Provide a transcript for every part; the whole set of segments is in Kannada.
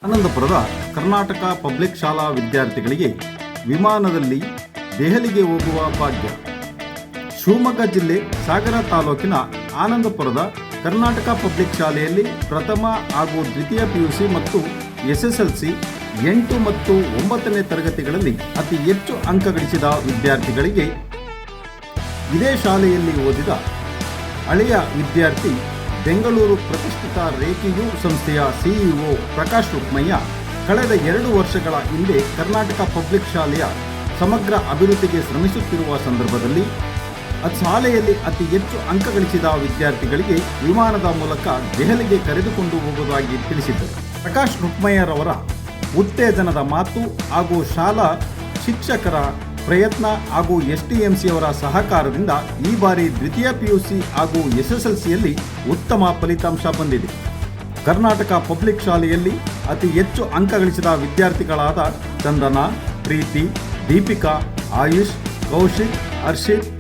ಆನಂದಪುರದ ಕರ್ನಾಟಕ ಪಬ್ಲಿಕ್ ಶಾಲಾ ವಿದ್ಯಾರ್ಥಿಗಳಿಗೆ ವಿಮಾನದಲ್ಲಿ ದೆಹಲಿಗೆ ಹೋಗುವ ಭಾಗ್ಯ. ಶಿವಮೊಗ್ಗ ಜಿಲ್ಲೆ ಸಾಗರ ತಾಲೂಕಿನ ಆನಂದಪುರದ ಕರ್ನಾಟಕ ಪಬ್ಲಿಕ್ ಶಾಲೆಯಲ್ಲಿ ಪ್ರಥಮ ಹಾಗೂ ದ್ವಿತೀಯ ಪಿಯುಸಿ ಮತ್ತು ಎಸ್ಎಸ್ಎಲ್ಸಿ 8 ಮತ್ತು 9ನೇ ತರಗತಿಗಳಲ್ಲಿ ಅತಿ ಹೆಚ್ಚು ಅಂಕ ಗಳಿಸಿದ ವಿದ್ಯಾರ್ಥಿಗಳಿಗೆ ಇದೇ ಶಾಲೆಯಲ್ಲಿ ಓದಿದ ಹಳೆಯ ವಿದ್ಯಾರ್ಥಿ ಬೆಂಗಳೂರು ಪ್ರತಿಷ್ಠಿತ ರೇಖಿಯು ಸಂಸ್ಥೆಯ ಸಿಇಒ ಪ್ರಕಾಶ್ ರುಕ್ಮಯ್ಯ ಕಳೆದ 2 ವರ್ಷಗಳ ಹಿಂದೆ ಕರ್ನಾಟಕ ಪಬ್ಲಿಕ್ ಶಾಲೆಯ ಸಮಗ್ರ ಅಭಿವೃದ್ಧಿಗೆ ಶ್ರಮಿಸುತ್ತಿರುವ ಸಂದರ್ಭದಲ್ಲಿ ಶಾಲೆಯಲ್ಲಿ ಅತಿ ಹೆಚ್ಚು ಅಂಕ ಗಳಿಸಿದ ವಿದ್ಯಾರ್ಥಿಗಳಿಗೆ ವಿಮಾನದ ಮೂಲಕ ದೆಹಲಿಗೆ ಕರೆದುಕೊಂಡು ಹೋಗುವುದಾಗಿ ತಿಳಿಸಿದ್ದರು. ಪ್ರಕಾಶ್ ರುಕ್ಮಯ್ಯರವರ ಉತ್ತೇಜನದ ಮಾತು ಹಾಗೂ ಶಾಲಾ ಶಿಕ್ಷಕರ ಪ್ರಯತ್ನ ಹಾಗೂ ಎಸ್ಟಿಎಂಸಿಯವರ ಸಹಕಾರದಿಂದ ಈ ಬಾರಿ ದ್ವಿತೀಯ ಪಿಯುಸಿ ಹಾಗೂ ಎಸ್ಎಸ್ಎಲ್ಸಿಯಲ್ಲಿ ಉತ್ತಮ ಫಲಿತಾಂಶ ಬಂದಿದೆ. ಕರ್ನಾಟಕ ಪಬ್ಲಿಕ್ ಶಾಲೆಯಲ್ಲಿ ಅತಿ ಹೆಚ್ಚು ಅಂಕ ಗಳಿಸಿದ ವಿದ್ಯಾರ್ಥಿಗಳಾದ ಚಂದನ, ಪ್ರೀತಿ, ದೀಪಿಕಾ, ಆಯುಷ್, ಕೌಶಿಕ್, ಹರ್ಷಿತ್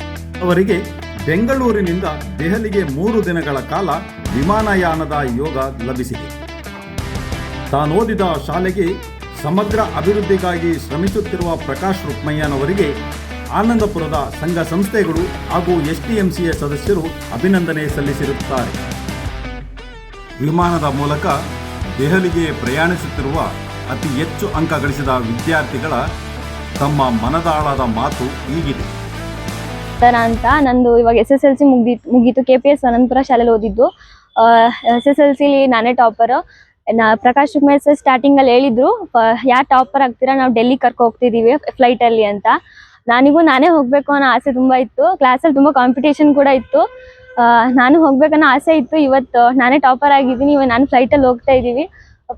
ಅವರಿಗೆ ಬೆಂಗಳೂರಿನಿಂದ ದೆಹಲಿಗೆ 3 ದಿನಗಳ ಕಾಲ ವಿಮಾನಯಾನದ ಯೋಗ ಲಭಿಸಿದೆ. ತಾನೋದಿದ ಶಾಲೆಗೆ ಸಮಗ್ರ ಅಭಿವೃದ್ಧಿಗಾಗಿ ಶ್ರಮಿಸುತ್ತಿರುವ ಪ್ರಕಾಶ್ ರುಕ್ಮಯ್ಯನವರಿಗೆ ಆನಂದಪುರದ ಸಂಘ ಸಂಸ್ಥೆಗಳು ಹಾಗೂ ಎಸ್ಟಿಎಂಸಿಯ ಸದಸ್ಯರು ಅಭಿನಂದನೆ ಸಲ್ಲಿಸಿರುತ್ತಾರೆ. ವಿಮಾನದ ಮೂಲಕ ದೆಹಲಿಗೆ ಪ್ರಯಾಣಿಸುತ್ತಿರುವ ಅತಿ ಹೆಚ್ಚು ಅಂಕ ಗಳಿಸಿದ ವಿದ್ಯಾರ್ಥಿಗಳ ತಮ್ಮ ಮನದಾಳದ ಮಾತು ಹೀಗಿದೆ. ಅಂತ ನಂದು ಇವಾಗ SSLC ಮುಗೀತು. KPS ಅನಂತಪುರ ಶಾಲೆಯಲ್ಲಿ ಓದಿದ್ದು. SSLC ನಾನೇ topper. Prakash Rukmayya sir starting ಅಲ್ಲಿ ಹೇಳಿದ್ರು, ಯಾರು ಟಾಪರ್ ಆಗ್ತೀರಾ, ನಾವು ಡೆಲ್ಲಿ ಕರ್ಕೊ ಹೋಗ್ತಿದೀವಿ ಫ್ಲೈಟ್ ಅಲ್ಲಿ ಅಂತ. ನಾನೇ ಹೋಗ್ಬೇಕು ಅನ್ನೋ ಆಸೆ ತುಂಬಾ ಇತ್ತು. ಕ್ಲಾಸಲ್ಲಿ ತುಂಬಾ ಕಾಂಪಿಟೇಷನ್ ಕೂಡ ಇತ್ತು. ನಾನು ಹೋಗ್ಬೇಕನ್ನೋ ಆಸೆ ಇತ್ತು. ಇವತ್ತು ನಾನೇ ಟಾಪರ್ ಆಗಿದ್ದೀನಿ. ಇವಾಗ ನಾನು ಫ್ಲೈಟ್ ಅಲ್ಲಿ ಹೋಗ್ತಾ ಇದ್ದೀವಿ.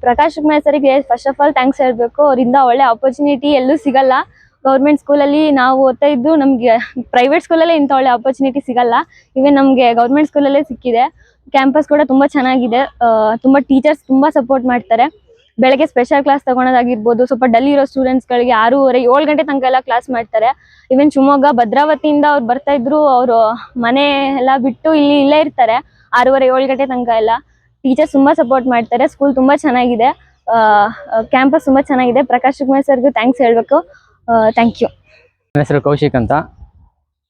ಪ್ರಕಾಶ್ ರುಕ್ಮಯ್ಯ ಸರಿಗೆ ಫಸ್ಟ್ ಆಫ್ ಆಲ್ ಥ್ಯಾಂಕ್ಸ್ ಹೇಳ್ಬೇಕು. ಅವರಿಂದ ಒಳ್ಳೆ ಆಪರ್ಚುನಿಟಿ ಎಲ್ಲೂ ಸಿಗಲ್ಲ. ಗೌರ್ಮೆಂಟ್ ಸ್ಕೂಲಲ್ಲಿ ನಾವು ಓದ್ತಾ ಇದ್ದು, ನಮಗೆ ಪ್ರೈವೇಟ್ ಸ್ಕೂಲಲ್ಲೇ ಇಂಥ ಒಳ್ಳೆ ಆಪರ್ಚುನಿಟಿ ಸಿಗಲ್ಲ. ಇವನ್ ನಮಗೆ ಗೌರ್ಮೆಂಟ್ ಸ್ಕೂಲಲ್ಲೇ ಸಿಕ್ಕಿದೆ. ಕ್ಯಾಂಪಸ್ ಕೂಡ ತುಂಬ ಚೆನ್ನಾಗಿದೆ. ತುಂಬ ಟೀಚರ್ಸ್ ತುಂಬ ಸಪೋರ್ಟ್ ಮಾಡ್ತಾರೆ. ಬೆಳಗ್ಗೆ ಸ್ಪೆಷಲ್ ಕ್ಲಾಸ್ ತಗೊಳೋದಾಗಿರ್ಬೋದು, ಸ್ವಲ್ಪ ಡಲ್ ಇರೋ ಸ್ಟೂಡೆಂಟ್ಸ್ಗಳಿಗೆ 6:30, 7 ಗಂಟೆ ತನಕ ಎಲ್ಲ ಕ್ಲಾಸ್ ಮಾಡ್ತಾರೆ. ಇವನ್ ಶಿವಮೊಗ್ಗ ಭದ್ರಾವತಿಯಿಂದ ಅವ್ರು ಬರ್ತಾ ಇದ್ರು. ಅವರು ಮನೆ ಎಲ್ಲ ಬಿಟ್ಟು ಇಲ್ಲೇ ಇರ್ತಾರೆ 6:30, 7 ಗಂಟೆ ತನಕ ಎಲ್ಲ. ಟೀಚರ್ಸ್ ತುಂಬ ಸಪೋರ್ಟ್ ಮಾಡ್ತಾರೆ. ಸ್ಕೂಲ್ ತುಂಬ ಚೆನ್ನಾಗಿದೆ. ಕ್ಯಾಂಪಸ್ ತುಂಬ ಚೆನ್ನಾಗಿದೆ. ಪ್ರಕಾಶ್ ರುಕ್ಮಯ್ಯ ಸರ್ಗೂ ಥ್ಯಾಂಕ್ಸ್ ಹೇಳಬೇಕು. Thank you. ನನ್ನ ಹೆಸರು ಕೌಶಿಕ್ ಅಂತ.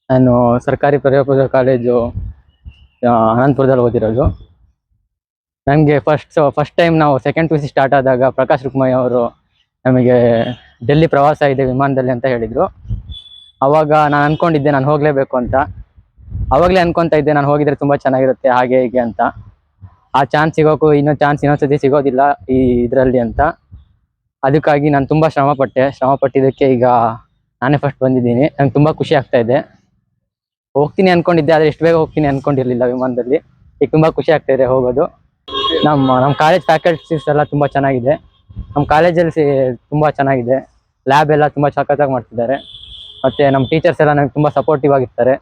ನಾನು ಸರ್ಕಾರಿ ಪದವಿ ಪೂರ್ವ ಕಾಲೇಜು ಅನಂತಪುರದಲ್ಲಿ ಓದಿರೋದು. ನನಗೆ ಫಸ್ಟ್ ಟೈಮ್ ನಾವು ಸೆಕೆಂಡ್ PUC ಸ್ಟಾರ್ಟ್ ಆದಾಗ ಪ್ರಕಾಶ್ ರುಕ್ಮಯ್ಯ ಅವರು ನಮಗೆ ಡೆಲ್ಲಿ ಪ್ರವಾಸ ಇದೆ ವಿಮಾನದಲ್ಲಿ ಅಂತ ಹೇಳಿದರು. ಆವಾಗ ನಾನು ಅಂದ್ಕೊಂಡಿದ್ದೆ ನಾನು ಹೋಗಲೇಬೇಕು ಅಂತ. ಆವಾಗಲೇ ಅಂದ್ಕೊತಾ ಇದ್ದೆ ನಾನು ಹೋಗಿದ್ರೆ ತುಂಬ ಚೆನ್ನಾಗಿರುತ್ತೆ ಹಾಗೆ ಹೀಗೆ ಅಂತ. ಆ ಚಾನ್ಸ್ ಸಿಗೋಕ್ಕೂ ಇನ್ನೊಂದ್ಸತಿ ಸಿಗೋದಿಲ್ಲ ಈ ಇದರಲ್ಲಿ ಅಂತ. ಅದಕ್ಕಾಗಿ ನಾನು ತುಂಬ ಶ್ರಮಪಟ್ಟಿದ್ದಕ್ಕೆ ಈಗ ನಾನೇ ಫಸ್ಟ್ ಬಂದಿದ್ದೀನಿ. ನಂಗೆ ತುಂಬ ಖುಷಿ ಆಗ್ತಾ ಇದೆ. ಹೋಗ್ತೀನಿ ಅಂದ್ಕೊಂಡಿದ್ದೆ, ಆದರೆ ಇಷ್ಟು ಬೇಗ ಹೋಗ್ತೀನಿ ಅಂದ್ಕೊಂಡಿರಲಿಲ್ಲ ವಿಮಾನದಲ್ಲಿ. ಈಗ ತುಂಬ ಖುಷಿ ಆಗ್ತಾ ಇದೆ ಹೋಗೋದು. ನಮ್ಮ ಕಾಲೇಜ್ ಫ್ಯಾಕಲ್ಟೀಸ್ ಎಲ್ಲ ತುಂಬ ಚೆನ್ನಾಗಿದೆ. ನಮ್ಮ ಕಾಲೇಜಲ್ಲಿ ತುಂಬ ಚೆನ್ನಾಗಿದೆ. ಲ್ಯಾಬ್ ಎಲ್ಲ ತುಂಬ ಸಖತ್ತಾಗಿ ಮಾಡ್ತಿದ್ದಾರೆ. ಮತ್ತು ನಮ್ಮ ಟೀಚರ್ಸ್ ಎಲ್ಲ ನನಗೆ ತುಂಬ ಸಪೋರ್ಟಿವ್ ಆಗಿರ್ತಾರೆ.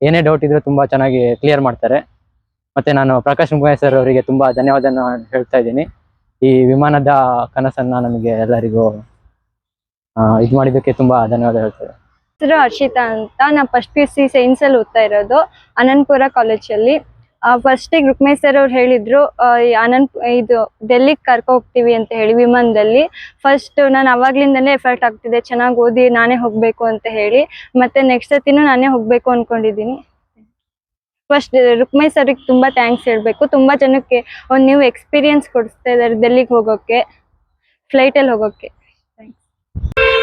ಏನೇ ಡೌಟ್ ಇದ್ದರೂ ತುಂಬ ಚೆನ್ನಾಗಿ ಕ್ಲಿಯರ್ ಮಾಡ್ತಾರೆ. ಮತ್ತು ನಾನು ಪ್ರಕಾಶ್ ರುಕ್ಮಯ್ಯ ಸರ್ ಅವರಿಗೆ ತುಂಬ ಧನ್ಯವಾದನ ಹೇಳ್ತಾ ಇದ್ದೀನಿ. ಈ ವಿಮಾನದ ಕನಸನ್ನು ನಮಗೆ ಎಲ್ಲರಿಗೂ ಇದು ಮಾಡಿದ್ದಕ್ಕೆ ತುಂಬ ಧನ್ಯವಾದ ಹೇಳ್ತಾರೆ. ಹೆಸರು ಹರ್ಷಿತಾ ಅಂತ. ನಾನು ಫಸ್ಟ್ PUC ಸೈನ್ಸಲ್ಲಿ ಓದ್ತಾ ಇರೋದು ಅನಂತಪುರ ಕಾಲೇಜಲ್ಲಿ. ಫಸ್ಟಿಗೆ ರುಕ್ಮಯ್ಯ ಸರ್ ಅವ್ರು ಹೇಳಿದ್ರು ಇದು ಡೆಲ್ಲಿಗೆ ಕರ್ಕೊ ಹೋಗ್ತೀವಿ ಅಂತ ಹೇಳಿ ವಿಮಾನದಲ್ಲಿ. ಫಸ್ಟ್ ನಾನು ಅವಾಗ್ಲಿಂದನೇ ಎಫರ್ಟ್ ಆಗ್ತಿದೆ, ಚೆನ್ನಾಗಿ ಓದಿ ನಾನೇ ಹೋಗಬೇಕು ಅಂತ ಹೇಳಿ. ಮತ್ತೆ ನೆಕ್ಸ್ಟ್ ಸತಿನೂ ನಾನೇ ಹೋಗಬೇಕು ಅಂದ್ಕೊಂಡಿದ್ದೀನಿ. ಫಸ್ಟ್ ರುಕ್ಮಯ್ಯ ಸರ್ಗೆ ತುಂಬ ಥ್ಯಾಂಕ್ಸ್ ಹೇಳಬೇಕು. ತುಂಬ ಜನಕ್ಕೆ ಒಂದು ನ್ಯೂ ಎಕ್ಸ್ಪೀರಿಯನ್ಸ್ ಕೊಡಿಸ್ತಾ ಇದ್ದಾರೆ ಡೆಲ್ಲಿಗೆ ಹೋಗೋಕ್ಕೆ, ಫ್ಲೈಟಲ್ಲಿ ಹೋಗೋಕ್ಕೆ.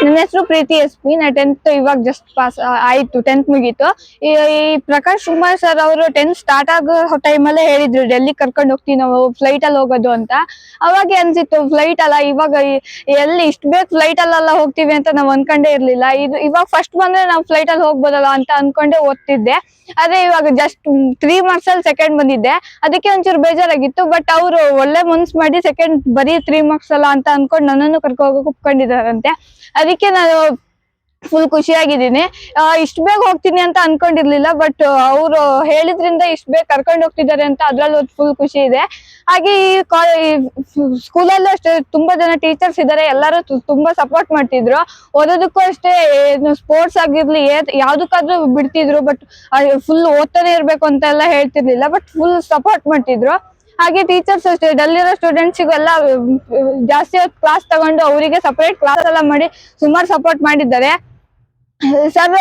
ನನ್ನ ಹೆಸರು ಪ್ರೀತಿ SP. ನಾ 10th ಇವಾಗ ಜಸ್ಟ್ ಪಾಸ್ ಆಯ್ತು, 10th ಮುಗೀತು. ಈ ಪ್ರಕಾಶ್ ರುಕ್ಮಯ್ಯ ಸರ್ ಅವರು 10th ಸ್ಟಾರ್ಟ್ ಆಗೋ ಟೈಮಲ್ಲೇ ಹೇಳಿದ್ರು ಡೆಲ್ಲಿ ಕರ್ಕೊಂಡು ಹೋಗ್ತೀವಿ ನಾವು ಫ್ಲೈಟ್ ಅಲ್ಲಿ ಹೋಗೋದು ಅಂತ. ಅವಾಗ ಅನ್ಸಿತ್ತು ಫ್ಲೈಟ್ ಅಲ್ಲ, ಇವಾಗ ಎಲ್ಲಿ ಇಷ್ಟು ಬೇಗ ಫ್ಲೈಟ್ ಅಲ್ಲೆಲ್ಲ ಹೋಗ್ತೀವಿ ಅಂತ ನಾವು ಅನ್ಕೊಂಡೇ ಇರ್ಲಿಲ್ಲ. ಇವಾಗ ಫಸ್ಟ್ ಬಂದ್ರೆ ನಾವು ಫ್ಲೈಟ್ ಅಲ್ಲಿ ಹೋಗ್ಬೋದಲ್ಲ ಅಂತ ಅನ್ಕೊಂಡೆ ಓದ್ತಿದ್ದೆ. ಆದ್ರೆ ಇವಾಗ ಜಸ್ಟ್ 3 marks ಅಲ್ಲಿ ಸೆಕೆಂಡ್ ಬಂದಿದ್ದೆ. ಅದಕ್ಕೆ ಒಂಚೂರು ಬೇಜಾರಾಗಿತ್ತು. ಬಟ್ ಅವರು ಒಳ್ಳೆ ಮನ್ಸ್ ಮಾಡಿ ಸೆಕೆಂಡ್ ಬರೀ 3 marks ಅಲ್ಲ ಅಂತ ಅನ್ಕೊಂಡು ನನ್ನನ್ನು ಕರ್ಕೊ ಹೋಗಕ್ಕೆ ಒಪ್ಕೊಂಡಿದ್ದಾರಂತೆ. ಅದಕ್ಕೆ ನಾನು ಫುಲ್ ಖುಷಿಯಾಗಿದ್ದೀನಿ. ಇಷ್ಟು ಬೇಗ ಹೋಗ್ತೀನಿ ಅಂತ ಅನ್ಕೊಂಡಿರ್ಲಿಲ್ಲ. ಬಟ್ ಅವರು ಹೇಳಿದ್ರಿಂದ ಇಷ್ಟು ಬೇಗ ಕರ್ಕೊಂಡು ಹೋಗ್ತಿದ್ದಾರೆ ಅಂತ ಅದ್ರಲ್ಲಿ ಫುಲ್ ಖುಷಿ ಇದೆ. ಹಾಗೆ ಈ ಸ್ಕೂಲಲ್ಲೂ ಅಷ್ಟೇ ತುಂಬಾ ಜನ ಟೀಚರ್ಸ್ ಇದ್ದಾರೆ. ಎಲ್ಲರೂ ತುಂಬಾ ಸಪೋರ್ಟ್ ಮಾಡ್ತಿದ್ರು. ಓದೋದಕ್ಕೂ ಅಷ್ಟೇ, ಸ್ಪೋರ್ಟ್ಸ್ ಆಗಿರ್ಲಿ ಯಾವ್ದಕ್ಕಾದ್ರೂ ಬಿಡ್ತಿದ್ರು. ಬಟ್ ಫುಲ್ ಓದ್ತಾನೆ ಇರ್ಬೇಕು ಅಂತ ಎಲ್ಲ ಹೇಳ್ತಿರ್ಲಿಲ್ಲ. ಬಟ್ ಫುಲ್ ಸಪೋರ್ಟ್ ಮಾಡ್ತಿದ್ರು. ಹಾಗೆ ಟೀಚರ್ಸ್ ಅಷ್ಟೇ ಡಲ್ಲಿರೋ ಸ್ಟೂಡೆಂಟ್ಸಿಗೆಲ್ಲ ಜಾಸ್ತಿ ಹೊತ್ತು ಕ್ಲಾಸ್ ತಗೊಂಡು ಅವರಿಗೆ ಸಪರೇಟ್ ಕ್ಲಾಸ್ ಎಲ್ಲ ಮಾಡಿ ಸುಮಾರು ಸಪೋರ್ಟ್ ಮಾಡಿದ್ದಾರೆ ಸರ್.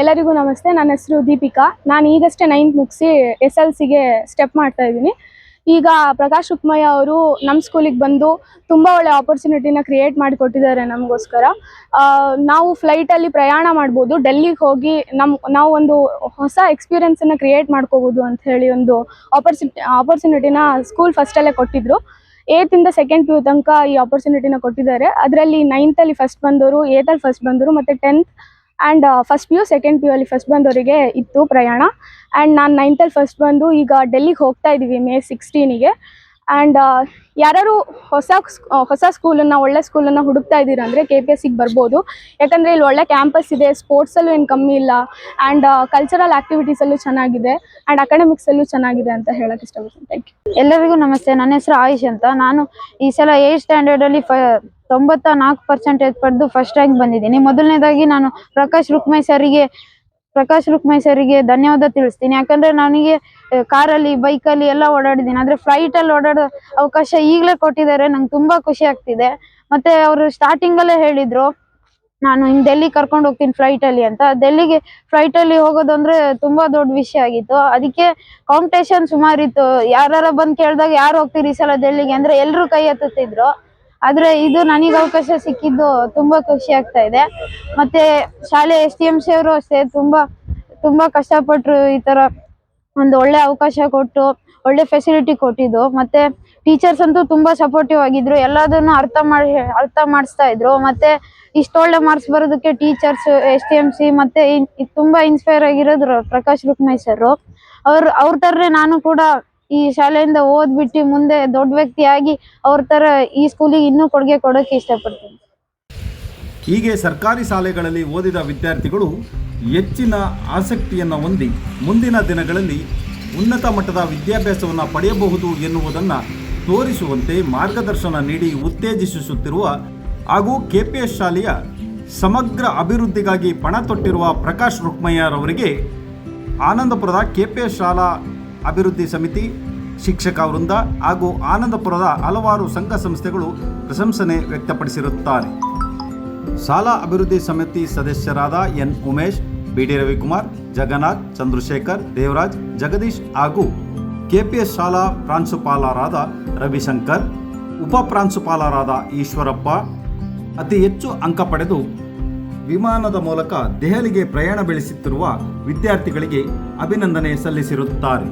ಎಲ್ಲರಿಗೂ ನಮಸ್ತೆ. ನನ್ನ ಹೆಸರು ದೀಪಿಕಾ. ನಾನು ಈಗಷ್ಟೇ 9th ಮುಗಿಸಿ SLCಗೆ ಸ್ಟೆಪ್ ಮಾಡ್ತಾ ಇದ್ದೀನಿ. ಈಗ ಪ್ರಕಾಶ್ ರುಕ್ಮಯ್ಯ ಅವರು ನಮ್ಮ ಸ್ಕೂಲಿಗೆ ಬಂದು ತುಂಬ ಒಳ್ಳೆ ಆಪರ್ಚುನಿಟಿನ ಕ್ರಿಯೇಟ್ ಮಾಡಿಕೊಟ್ಟಿದ್ದಾರೆ ನಮಗೋಸ್ಕರ. ನಾವು ಫ್ಲೈಟಲ್ಲಿ ಪ್ರಯಾಣ ಮಾಡ್ಬೋದು, ಡೆಲ್ಲಿಗೆ ಹೋಗಿ ನಾವು ಒಂದು ಹೊಸ ಎಕ್ಸ್ಪೀರಿಯೆನ್ಸನ್ನು ಕ್ರಿಯೇಟ್ ಮಾಡ್ಕೋಬೋದು ಅಂತ ಹೇಳಿ ಒಂದು ಆಪರ್ಚುನಿಟಿನ ಸ್ಕೂಲ್ ಫಸ್ಟಲ್ಲೇ ಕೊಟ್ಟಿದ್ರು. 8th ಇಂದ 2nd PU ತನಕ ಈ ಆಪರ್ಚುನಿಟಿನ ಕೊಟ್ಟಿದ್ದಾರೆ. ಅದರಲ್ಲಿ 9th ಅಲ್ಲಿ ಫಸ್ಟ್ ಬಂದವರು, 8th ಅಲ್ಲಿ ಫಸ್ಟ್ ಬಂದರು, ಮತ್ತು 10th and first PU 2nd PU ಅಲ್ಲಿ ಫಸ್ಟ್ ಬಂದವರಿಗೆ ಇತ್ತು ಪ್ರಯಾಣ. ಆ್ಯಂಡ್ ನಾನು 9th ಅಲ್ಲಿ ಫಸ್ಟ್ ಬಂದು ಈಗ ಡೆಲ್ಲಿಗೆ ಹೋಗ್ತಾ ಇದ್ದೀವಿ May 16ಗೆ. ಆ್ಯಂಡ್ ಯಾರು ಹೊಸ ಸ್ಕೂಲನ್ನು, ಒಳ್ಳೆ ಸ್ಕೂಲನ್ನು ಹುಡುಕ್ತಾ ಇದ್ದೀರಾ ಅಂದರೆ KPSCಗೆ ಬರ್ಬೋದು. ಯಾಕಂದರೆ ಇಲ್ಲಿ ಒಳ್ಳೆ ಕ್ಯಾಂಪಸ್ ಇದೆ, ಸ್ಪೋರ್ಟ್ಸಲ್ಲೂ ಏನು ಕಮ್ಮಿ ಇಲ್ಲ, ಆ್ಯಂಡ್ ಕಲ್ಚರಲ್ ಆ್ಯಕ್ಟಿವಿಟೀಸಲ್ಲೂ ಚೆನ್ನಾಗಿದೆ, ಆ್ಯಂಡ್ ಅಕಾಡೆಮಿಕ್ಸಲ್ಲೂ ಚೆನ್ನಾಗಿದೆ ಅಂತ ಹೇಳೋಕ್ಕೆ ಇಷ್ಟಪಡ್ತೀನಿ. Thank you. ಎಲ್ಲರಿಗೂ ನಮಸ್ತೆ. ನನ್ನ ಹೆಸರು ಆಯುಷ್ ಅಂತ. ನಾನು ಈ ಸಲ 8th ಸ್ಟ್ಯಾಂಡರ್ಡಲ್ಲಿ 94% ಪಡೆದು ಫಸ್ಟ್ ರ್ಯಾಂಕ್ ಬಂದಿದ್ದೀನಿ. ಮೊದಲನೇದಾಗಿ ನಾನು ಪ್ರಕಾಶ್ ರುಕ್ಮಯ್ಯ ಸರಿಗೆ ಧನ್ಯವಾದ ತಿಳಿಸ್ತೀನಿ. ಯಾಕಂದರೆ ನನಗೆ ಕಾರಲ್ಲಿ, ಬೈಕಲ್ಲಿ ಎಲ್ಲ ಓಡಾಡಿದ್ದೀನಿ, ಆದರೆ ಫ್ಲೈಟಲ್ಲಿ ಓಡಾಡೋ ಅವಕಾಶ ಈಗಲೇ ಕೊಟ್ಟಿದ್ದಾರೆ. ನಂಗೆ ತುಂಬ ಖುಷಿ ಆಗ್ತಿದೆ. ಮತ್ತು ಅವರು ಸ್ಟಾರ್ಟಿಂಗಲ್ಲೇ ಹೇಳಿದರು ನಾನು ಹಿಂಗೆ ಡೆಲ್ಲಿಗೆ ಕರ್ಕೊಂಡು ಹೋಗ್ತೀನಿ ಫ್ಲೈಟಲ್ಲಿ ಅಂತ. ಡೆಲ್ಲಿಗೆ ಫ್ಲೈಟಲ್ಲಿ ಹೋಗೋದು ಅಂದರೆ ತುಂಬ ದೊಡ್ಡ ವಿಷಯ ಆಗಿತ್ತು. ಅದಕ್ಕೆ ಕಾಂಪಿಟೇಷನ್ ಸುಮಾರಿತ್ತು. ಯಾರು ಬಂದು ಕೇಳಿದಾಗ ಯಾರು ಹೋಗ್ತೀರಿ ಈ ಸಲ ಡೆಲ್ಲಿಗೆ ಅಂದರೆ ಎಲ್ಲರೂ ಕೈ ಎತ್ತುತ್ತಿದ್ರು. ಆದರೆ ಇದು ನನಗೆ ಅವಕಾಶ ಸಿಕ್ಕಿದ್ದು ತುಂಬ ಖುಷಿ ಆಗ್ತಾ ಇದೆ. ಮತ್ತು ಶಾಲೆ STMC ಅವರು ಅಷ್ಟೇ ತುಂಬ ಕಷ್ಟಪಟ್ಟರು. ಈ ಥರ ಒಂದು ಒಳ್ಳೆ ಅವಕಾಶ ಕೊಟ್ಟು ಒಳ್ಳೆ ಫೆಸಿಲಿಟಿ ಕೊಟ್ಟಿದ್ದು. ಮತ್ತು ಟೀಚರ್ಸ್ ಅಂತೂ ತುಂಬ ಸಪೋರ್ಟಿವ್ ಆಗಿದ್ರು, ಎಲ್ಲದನ್ನು ಅರ್ಥ ಮಾಡಿಸ್ತಾ ಇದ್ರು. ಮತ್ತು ಇಷ್ಟೊಳ್ಳೆ ಮಾರ್ಕ್ಸ್ ಬರೋದಕ್ಕೆ ಟೀಚರ್ಸ್, STMC ಮತ್ತು ತುಂಬ ಇನ್ಸ್ಪೈರ್ ಆಗಿರೋದು ಪ್ರಕಾಶ್ ರುಕ್ಮಯ್ಯ ಸರ್. ಅವ್ರ ಥರನೇ ನಾನು ಕೂಡ ಈ ಶಾಲೆಯಿಂದ ಓದ್ಬಿಟ್ಟು ಮುಂದೆ ದೊಡ್ಡ ವ್ಯಕ್ತಿಯಾಗಿ ಅವ್ರ ಥರ ಈ ಸ್ಕೂಲಿಗೆ ಇನ್ನೂ ಕೊಡುಗೆ ಕೊಡೋಕ್ಕೆ ಇಷ್ಟಪಡ್ತೀನಿ. ಹೀಗೆ ಸರ್ಕಾರಿ ಶಾಲೆಗಳಲ್ಲಿ ಓದಿದ ವಿದ್ಯಾರ್ಥಿಗಳು ಹೆಚ್ಚಿನ ಆಸಕ್ತಿಯನ್ನು ಹೊಂದಿ ಮುಂದಿನ ದಿನಗಳಲ್ಲಿ ಉನ್ನತ ಮಟ್ಟದ ವಿದ್ಯಾಭ್ಯಾಸವನ್ನು ಪಡೆಯಬಹುದು ಎನ್ನುವುದನ್ನು ತೋರಿಸುವಂತೆ ಮಾರ್ಗದರ್ಶನ ನೀಡಿ ಉತ್ತೇಜಿಸುತ್ತಿರುವ ಹಾಗೂ KPS ಶಾಲೆಯ ಸಮಗ್ರ ಅಭಿವೃದ್ಧಿಗಾಗಿ ಪಣ ತೊಟ್ಟಿರುವ ಪ್ರಕಾಶ್ ರುಕ್ಮಯ್ಯರವರಿಗೆ ಆನಂದಪುರದ KPS ಶಾಲಾ ಅಭಿವೃದ್ಧಿ ಸಮಿತಿ, ಶಿಕ್ಷಕ ವೃಂದ ಹಾಗೂ ಆನಂದಪುರದ ಹಲವಾರು ಸಂಘ ಸಂಸ್ಥೆಗಳು ಪ್ರಶಂಸನೆ ವ್ಯಕ್ತಪಡಿಸಿರುತ್ತಾರೆ. ಶಾಲಾ ಅಭಿವೃದ್ಧಿ ಸಮಿತಿ ಸದಸ್ಯರಾದ N ಉಮೇಶ್, BD ರವಿಕುಮಾರ್, ಜಗನ್ನಾಥ್, ಚಂದ್ರಶೇಖರ್, ದೇವರಾಜ್, ಜಗದೀಶ್ ಹಾಗೂ KPS ಶಾಲಾ ಪ್ರಾಂಶುಪಾಲರಾದ ರವಿಶಂಕರ್, ಉಪ ಪ್ರಾಂಶುಪಾಲರಾದ ಈಶ್ವರಪ್ಪ ಅತಿ ಹೆಚ್ಚು ಅಂಕ ಪಡೆದು ವಿಮಾನದ ಮೂಲಕ ದೆಹಲಿಗೆ ಪ್ರಯಾಣ ಬೆಳೆಸುತ್ತಿರುವ ವಿದ್ಯಾರ್ಥಿಗಳಿಗೆ ಅಭಿನಂದನೆ ಸಲ್ಲಿಸಿರುತ್ತಾರೆ.